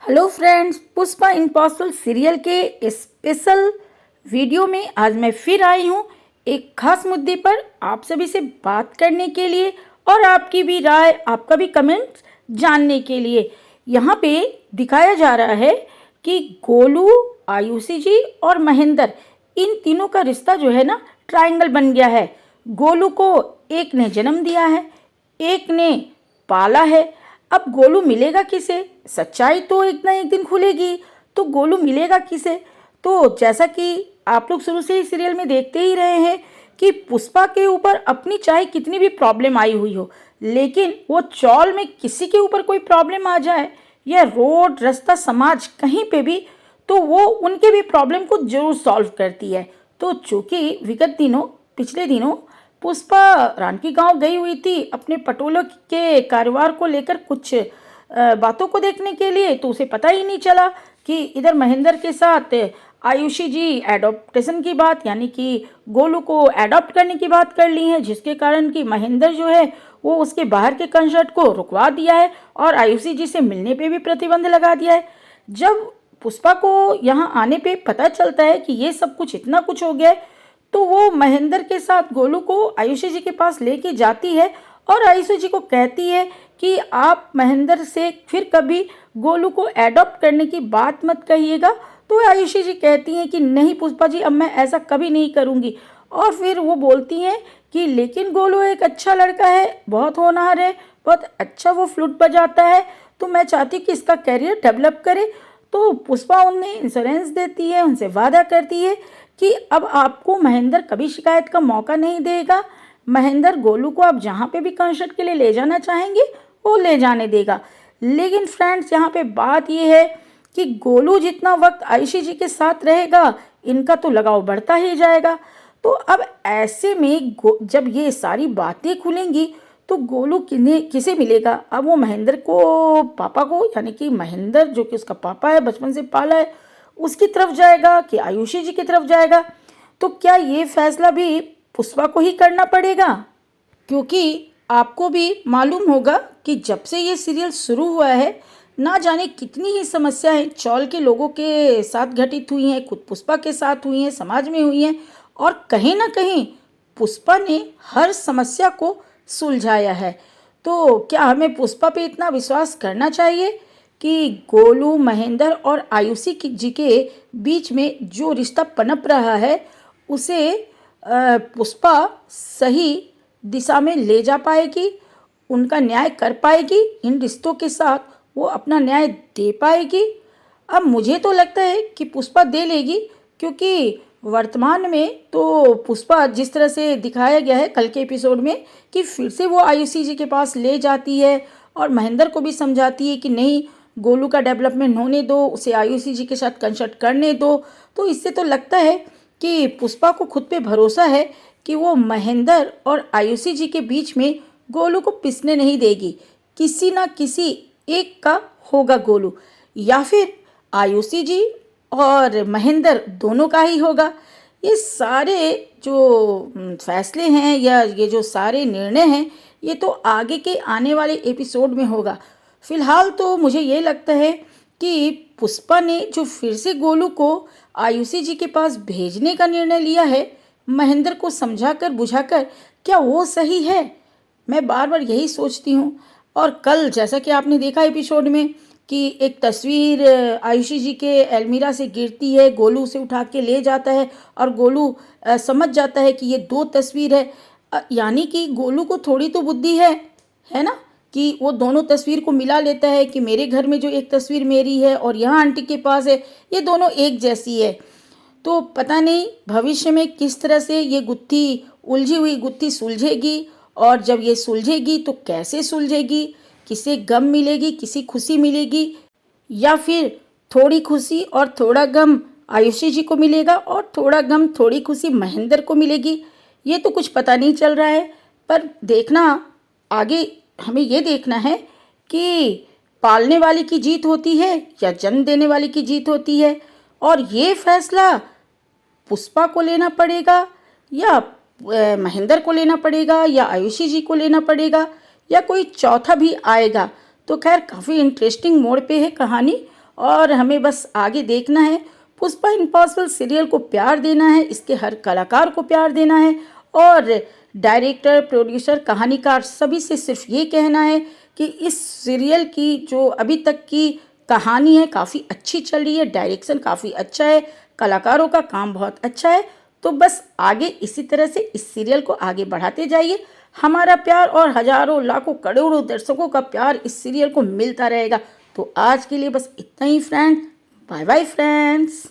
Hello friends, Pushpa impossible serial के special video में आज मैं फिर आई हूँ एक खास मुद्दे पर आप सभी से बात करने के लिए और आपकी भी राय, आपका भी कमेंट जानने के लिए। यहाँ पे दिखाया जा रहा है कि गोलू, आयुषी जी और महेंद्र, इन तीनों का रिश्ता जो है ना ट्रायंगल बन गया है। गोलू को एक ने जन्म दिया है, एक ने पाला है। अब गोलू मिलेगा किसे? सच्चाई तो एक ना एक दिन खुलेगी, तो गोलू मिलेगा किसे? तो जैसा कि आप लोग शुरू से ही सीरियल में देखते ही रहे हैं कि पुष्पा के ऊपर अपनी चाहे कितनी भी प्रॉब्लम आई हुई हो, लेकिन वो चौल में किसी के ऊपर कोई प्रॉब्लम आ जाए या रोड रास्ता समाज कहीं पे भी, तो वो उनके भी प्रॉब्लम को जरूर सॉल्व करती है। तो चूंकि विगत दिनों, पिछले दिनों पुष्पा रानकी गांव गई हुई थी अपने पटोलों के कारोबार को लेकर कुछ बातों को देखने के लिए, तो उसे पता ही नहीं चला कि इधर महेंद्र के साथ आयुषी जी एडॉप्टेशन की बात, यानी कि गोलू को एडॉप्ट करने की बात कर ली है, जिसके कारण कि महेंद्र जो है वो उसके बाहर के कंसर्ट को रुकवा दिया है और आयुषी जी से मिलने पे भी प्रतिबंध लगा दिया है। जब पुष्पा को यहाँ आने पे पता चलता है कि ये सब कुछ इतना कुछ हो गया है, तो वो महेंद्र के साथ गोलू को आयुषी जी के पास लेके जाती है और आयुषी जी को कहती है कि आप महेंद्र से फिर कभी गोलू को एडॉप्ट करने की बात मत कहिएगा। तो आयुषी जी कहती हैं कि नहीं पुष्पा जी, अब मैं ऐसा कभी नहीं करूँगी। और फिर वो बोलती हैं कि लेकिन गोलू एक अच्छा लड़का है, बहुत होनहार है, बहुत अच्छा वो फ्लूट बजाता है, तो मैं चाहती हूँ कि इसका करियर डेवलप करे। तो पुष्पा उन्हें इंश्योरेंस देती है, उनसे वादा करती है कि अब आपको महेंद्र कभी शिकायत का मौका नहीं देगा। महेंद्र गोलू को आप जहाँ पे भी कंसर्ट के लिए ले जाना चाहेंगे वो ले जाने देगा। लेकिन फ्रेंड्स, यहाँ पे बात ये है कि गोलू जितना वक्त आयुषी जी के साथ रहेगा, इनका तो लगाव बढ़ता ही जाएगा। तो अब ऐसे में जब ये सारी बातें खुलेंगी तो गोलू किन्हें किसे मिलेगा? अब वो महेंद्र को, पापा को, यानी कि महेंद्र जो कि उसका पापा है, बचपन से पाला है, उसकी तरफ जाएगा कि आयुषी जी की तरफ जाएगा? तो क्या ये फैसला भी पुष्पा को ही करना पड़ेगा? क्योंकि आपको भी मालूम होगा कि जब से ये सीरियल शुरू हुआ है, ना जाने कितनी ही समस्याएं चौल के लोगों के साथ घटित हुई हैं, खुद पुष्पा के साथ हुई हैं, समाज में हुई हैं, और कहीं ना कहीं पुष्पा ने हर समस्या को सुलझाया है। तो क्या हमें पुष्पा पे इतना विश्वास करना चाहिए कि गोलू, महेंद्र और आयुषी जी के बीच में जो रिश्ता पनप रहा है उसे पुष्पा सही दिशा में ले जा पाएगी, उनका न्याय कर पाएगी, इन रिश्तों के साथ वो अपना न्याय दे पाएगी? अब मुझे तो लगता है कि पुष्पा दे लेगी, क्योंकि वर्तमान में तो पुष्पा जिस तरह से दिखाया गया है कल के एपिसोड में कि फिर से वो आयुषी जी के पास ले जाती है और महेंद्र को भी समझाती है कि नहीं, गोलू का डेवलपमेंट होने दो, उसे आयुषी जी के साथ कंसल्ट करने दो। तो इससे तो लगता है कि पुष्पा को खुद पे भरोसा है कि वो महेंद्र और आयुषी जी के बीच में गोलू को पिसने नहीं देगी। किसी ना किसी एक का होगा गोलू, या फिर आयुषी जी और महेंद्र दोनों का ही होगा। ये सारे जो फैसले हैं या ये जो सारे निर्णय हैं, ये तो आगे के आने वाले एपिसोड में होगा। फिलहाल तो मुझे ये लगता है कि पुष्पा ने जो फिर से गोलू को आयुषी जी के पास भेजने का निर्णय लिया है, महेंद्र को समझाकर बुझाकर, क्या वो सही है? मैं बार बार यही सोचती हूँ। और कल जैसा कि आपने देखा एपिसोड में कि एक तस्वीर आयुषी जी के अलमीरा से गिरती है, गोलू उसे उठा के ले जाता है और गोलू समझ जाता है कि ये दो तस्वीर है। यानी कि गोलू को थोड़ी तो बुद्धि है ना, कि वो दोनों तस्वीर को मिला लेता है कि मेरे घर में जो एक तस्वीर मेरी है और यहाँ आंटी के पास है, ये दोनों एक जैसी है। तो पता नहीं भविष्य में किस तरह से ये गुत्थी, उलझी हुई गुत्थी सुलझेगी, और जब ये सुलझेगी तो कैसे सुलझेगी, किसे गम मिलेगी, किसी खुशी मिलेगी, या फिर थोड़ी खुशी और थोड़ा गम आयुषी जी को मिलेगा और थोड़ा गम, थोड़ी खुशी महेंद्र को मिलेगी, ये तो कुछ पता नहीं चल रहा है। पर देखना, आगे हमें ये देखना है कि पालने वाले की जीत होती है या जन्म देने वाले की जीत होती है, और ये फैसला पुष्पा को लेना पड़ेगा या महेंद्र को लेना पड़ेगा या आयुषी जी को लेना पड़ेगा, या कोई चौथा भी आएगा। तो खैर काफ़ी इंटरेस्टिंग मोड़ पे है कहानी, और हमें बस आगे देखना है। पुष्पा इम्पॉसिबल सीरियल को प्यार देना है, इसके हर कलाकार को प्यार देना है और डायरेक्टर, प्रोड्यूसर, कहानीकार सभी से सिर्फ ये कहना है कि इस सीरियल की जो अभी तक की कहानी है काफ़ी अच्छी चल रही है, डायरेक्शन काफ़ी अच्छा है, कलाकारों का काम बहुत अच्छा है। तो बस आगे इसी तरह से इस सीरियल को आगे बढ़ाते जाइए। हमारा प्यार और हजारों लाखों करोड़ों दर्शकों का प्यार इस सीरियल को मिलता रहेगा। तो आज के लिए बस इतना ही फ्रेंड्स। Bye bye friends.